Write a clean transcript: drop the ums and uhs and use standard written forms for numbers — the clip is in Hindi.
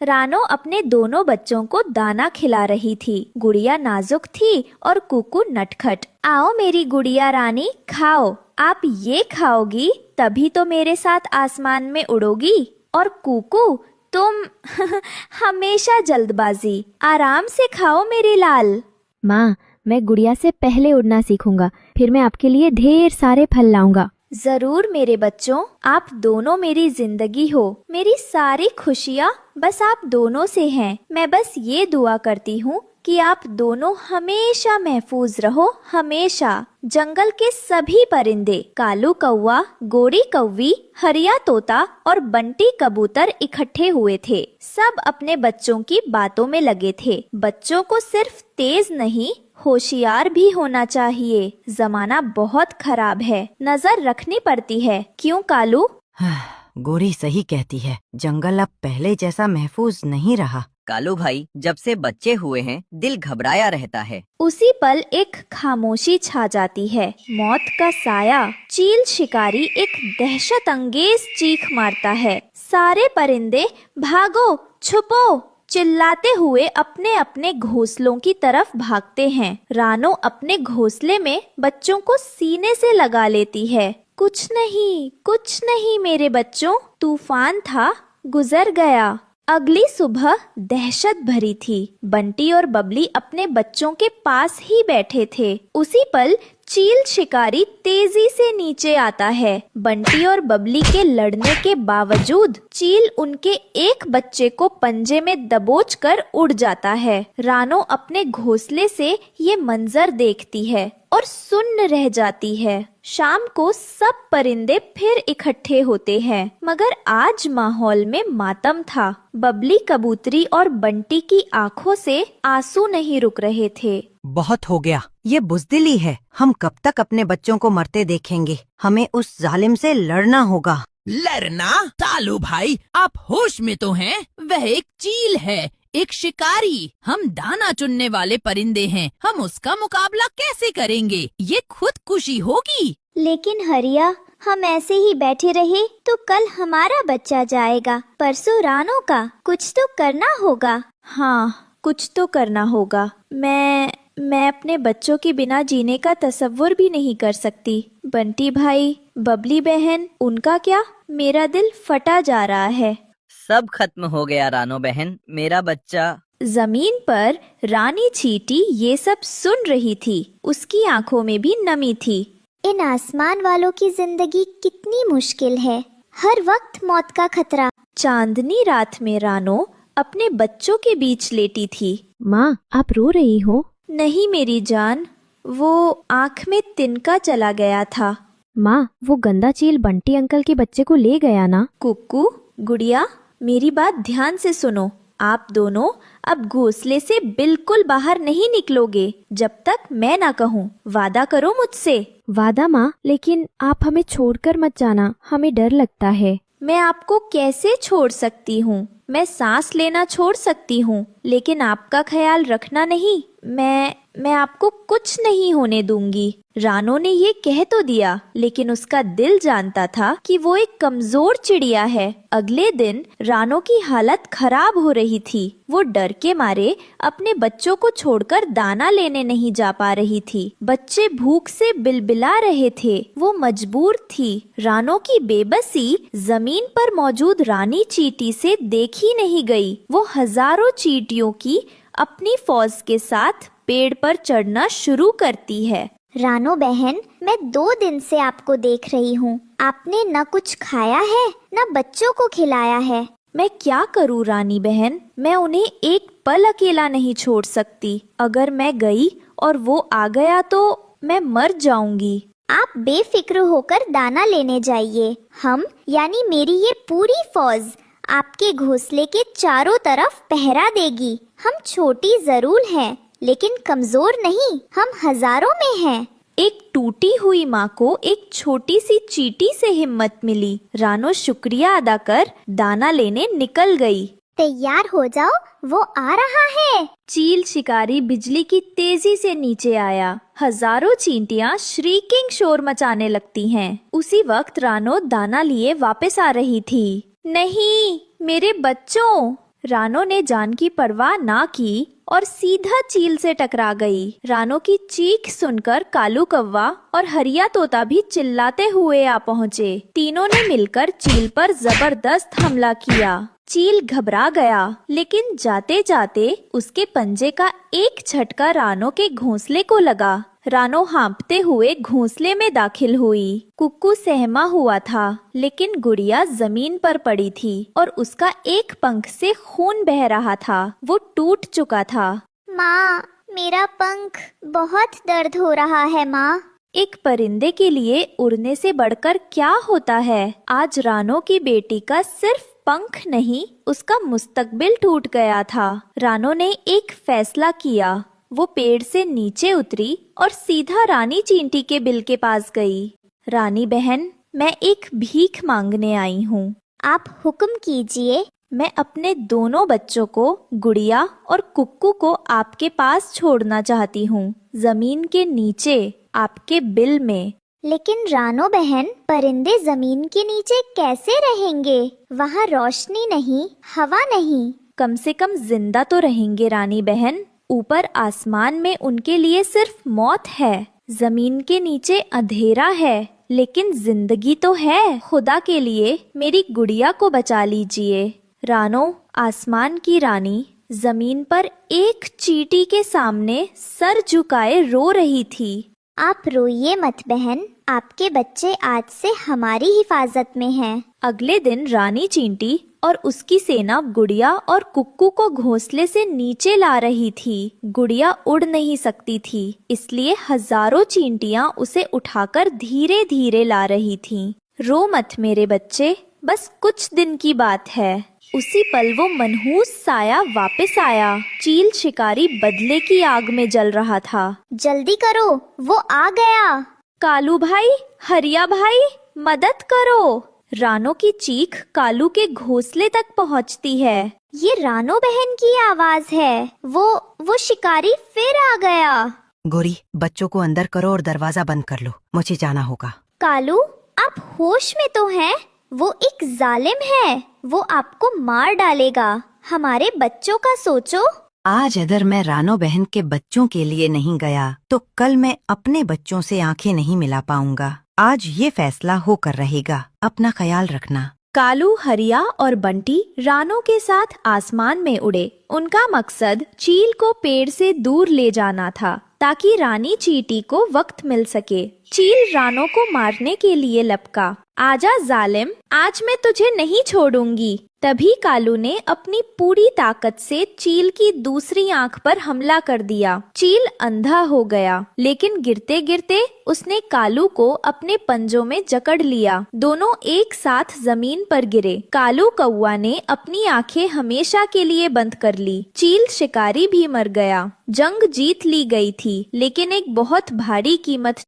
रानो अपने दोनों बच्चों को दाना खिला रही थी। गुड़िया नाजुक थी और कुकू नटखट। आओ मेरी गुड़िया रानी, खाओ। आप ये खाओगी तभी तो मेरे साथ आसमान में उड़ोगी। और कुकू, तुम हमेशा जल्दबाजी। आराम से खाओ मेरी लाल। माँ, मैं गुड़िया से पहले उड़ना सीखूंगा, फिर मैं आपके लिए ढेर सारे फल लाऊंगा। जरूर मेरे बच्चों, आप दोनों मेरी जिंदगी हो। मेरी सारी खुशियाँ बस आप दोनों से हैं। मैं बस ये दुआ करती हूँ कि आप दोनों हमेशा महफूज रहो, हमेशा। जंगल के सभी परिंदे, कालू कौवा, गोरी कौवी, हरिया तोता और बंटी कबूतर इकट्ठे हुए थे। सब अपने बच्चों की बातों में लगे थे। बच्चों को सिर्फ तेज नहीं, होशियार भी होना चाहिए। जमाना बहुत खराब है, नजर रखनी पड़ती है। क्यों कालू? गोरी सही कहती है, जंगल अब पहले जैसा महफूज नहीं रहा। कालू भाई, जब से बच्चे हुए हैं दिल घबराया रहता है। उसी पल एक खामोशी छा जाती है। मौत का साया। चील शिकारी एक दहशत अंगेज चीख मारता है। सारे परिंदे भागो, छुपो चिल्लाते हुए अपने अपने घोंसलों की तरफ भागते हैं। रानो अपने घोंसले में बच्चों को सीने से लगा लेती है। कुछ नहीं मेरे बच्चों, तूफान था, गुजर गया। अगली सुबह दहशत भरी थी। बंटी और बबली अपने बच्चों के पास ही बैठे थे। उसी पल चील शिकारी तेजी से नीचे आता है। बंटी और बबली के लड़ने के बावजूद चील उनके एक बच्चे को पंजे में दबोच कर उड़ जाता है। रानो अपने घोंसले से ये मंजर देखती है और सुन्न रह जाती है। शाम को सब परिंदे फिर इकट्ठे होते हैं, मगर आज माहौल में मातम था। बबली कबूतरी और बंटी की आंखों से आंसू नहीं रुक रहे थे। बहुत हो गया, ये बुज़दिली है। हम कब तक अपने बच्चों को मरते देखेंगे? हमें उस जालिम से लड़ना होगा। लड़ना? कालू भाई, आप होश में तो हैं? वह एक चील है, एक शिकारी। हम दाना चुनने वाले परिंदे हैं, हम उसका मुकाबला कैसे करेंगे? ये खुदकुशी होगी। लेकिन हरिया, हम ऐसे ही बैठे रहे तो कल हमारा बच्चा जाएगा, परसों रानो का। कुछ तो करना होगा। हाँ, कुछ तो करना होगा। मैं अपने बच्चों के बिना जीने का तसव्वुर भी नहीं कर सकती। बंटी भाई, बबली बहन, उनका क्या? मेरा दिल फटा जा रहा है। सब खत्म हो गया रानो बहन, मेरा बच्चा। जमीन पर रानी चींटी ये सब सुन रही थी। उसकी आंखों में भी नमी थी। इन आसमान वालों की जिंदगी कितनी मुश्किल है, हर वक्त मौत का खतरा। चांदनी रात में रानो अपने बच्चों के बीच लेटी थी। माँ, आप रो रही हो? नहीं मेरी जान, वो आँख में तिनका चला गया था। माँ, वो गंदा चील बंटी अंकल के बच्चे को ले गया ना? कुक्कू, गुड़िया, मेरी बात ध्यान से सुनो। आप दोनों अब घोंसले से बिल्कुल बाहर नहीं निकलोगे जब तक मैं ना कहूँ। वादा करो मुझसे। वादा माँ, लेकिन आप हमें छोड़कर मत जाना, हमें डर लगता है। मैं आपको कैसे छोड़ सकती हूँ? मैं सांस लेना छोड़ सकती हूँ, लेकिन आपका ख्याल रखना नहीं। मैं आपको कुछ नहीं होने दूंगी। रानो ने ये कह तो दिया, लेकिन उसका दिल जानता था कि वो एक कमजोर चिड़िया है। अगले दिन रानो की हालत खराब हो रही थी। वो डर के मारे अपने बच्चों को छोड़कर दाना लेने नहीं जा पा रही थी। बच्चे भूख से बिलबिला रहे थे। वो मजबूर थी। रानो की बेबसी जमीन पर मौजूद रानी चींटी से देखी नहीं गई। वो हजारों चींटियों की अपनी फौज के साथ पेड़ पर चढ़ना शुरू करती है। रानो बहन, मैं 2 दिन से आपको देख रही हूँ। आपने न कुछ खाया है न बच्चों को खिलाया है। मैं क्या करूँ रानी बहन, मैं उन्हें एक पल अकेला नहीं छोड़ सकती। अगर मैं गई और वो आ गया तो मैं मर जाऊंगी। आप बेफिक्र होकर दाना लेने जाइए। हम यानी मेरी ये पूरी फौज आपके घोंसले के चारों तरफ पहरा देगी। हम छोटी जरूर हैं, लेकिन कमजोर नहीं। हम हजारों में हैं। एक टूटी हुई माँ को एक छोटी सी चींटी से हिम्मत मिली। रानो शुक्रिया अदा कर दाना लेने निकल गई। तैयार हो जाओ, वो आ रहा है। चील शिकारी बिजली की तेजी से नीचे आया। हजारों चींटियां श्रीकिंग शोर मचाने लगती हैं। उसी वक्त रानो दाना लिए वापस आ रही थी। नहीं, मेरे बच्चों! रानो ने जान की परवाह ना की और सीधा चील से टकरा गई। रानो की चीख सुनकर कालू कौवा और हरिया तोता भी चिल्लाते हुए आ पहुँचे। तीनों ने मिलकर चील पर जबरदस्त हमला किया। चील घबरा गया, लेकिन जाते जाते उसके पंजे का एक झटका रानो के घोंसले को लगा। रानो हाँफते हुए घोंसले में दाखिल हुई। कुक्कू सहमा हुआ था, लेकिन गुड़िया जमीन पर पड़ी थी और उसका एक पंख से खून बह रहा था। वो टूट चुका था। माँ, मेरा पंख बहुत दर्द हो रहा है माँ। एक परिंदे के लिए उड़ने से बढ़कर क्या होता है। आज रानो की बेटी का सिर्फ पंख नहीं, उसका मुस्तकबिल टूट गया था। रानो ने एक फैसला किया। वो पेड़ से नीचे उतरी और सीधा रानी चींटी के बिल के पास गई। रानी बहन, मैं एक भीख मांगने आई हूँ। आप हुक्म कीजिए। मैं अपने दोनों बच्चों को, गुड़िया और कुक्कू को आपके पास छोड़ना चाहती हूँ, जमीन के नीचे, आपके बिल में। लेकिन रानो बहन, परिंदे जमीन के नीचे कैसे रहेंगे? वहाँ रोशनी नहीं, हवा नहीं। कम से कम जिंदा तो रहेंगे रानी बहन। ऊपर आसमान में उनके लिए सिर्फ मौत है, जमीन के नीचे अंधेरा है, लेकिन जिंदगी तो है। खुदा के लिए मेरी गुड़िया को बचा लीजिए। रानो, आसमान की रानी, जमीन पर एक चींटी के सामने सर झुकाए रो रही थी। आप रोइए मत बहन, आपके बच्चे आज से हमारी हिफाजत में हैं। अगले दिन रानी चींटी और उसकी सेना गुड़िया और कुक्कू को घोंसले से नीचे ला रही थी। गुड़िया उड़ नहीं सकती थी, इसलिए हजारों चींटियां उसे उठाकर धीरे धीरे ला रही थीं। रो मत मेरे बच्चे, बस कुछ दिन की बात है। उसी पल वो मनहूस साया वापस आया। चील शिकारी बदले की आग में जल रहा था। जल्दी करो, वो आ गया। कालू भाई, हरिया भाई, मदद करो। रानो की चीख कालू के घोंसले तक पहुंचती है। ये रानो बहन की आवाज है। वो शिकारी फिर आ गया। गोरी, बच्चों को अंदर करो और दरवाजा बंद कर लो, मुझे जाना होगा। कालू, आप होश में तो हैं? वो एक जालिम है, वो आपको मार डालेगा। हमारे बच्चों का सोचो। आज अगर मैं रानो बहन के बच्चों के लिए नहीं गया, तो कल मैं अपने बच्चों से आंखें नहीं मिला पाऊंगा। आज ये फैसला होकर रहेगा। अपना ख्याल रखना। कालू, हरिया और बंटी रानो के साथ आसमान में उड़े। उनका मकसद चील को पेड़ से दूर ले जाना था, ताकि रानी चींटी को वक्त मिल सके। चील रानो को मारने के लिए लपका। आजा जालिम, आज मैं तुझे नहीं छोड़ूंगी। तभी कालू ने अपनी पूरी ताकत से चील की दूसरी आंख पर हमला कर दिया। चील अंधा हो गया, लेकिन गिरते गिरते उसने कालू को अपने पंजों में जकड़ लिया। दोनों एक साथ जमीन पर गिरे। कालू कौवा ने अपनी आंखें हमेशा के लिए बंद कर ली। चील शिकारी भी मर गया। जंग जीत ली गई थी, लेकिन एक बहुत भारी कीमत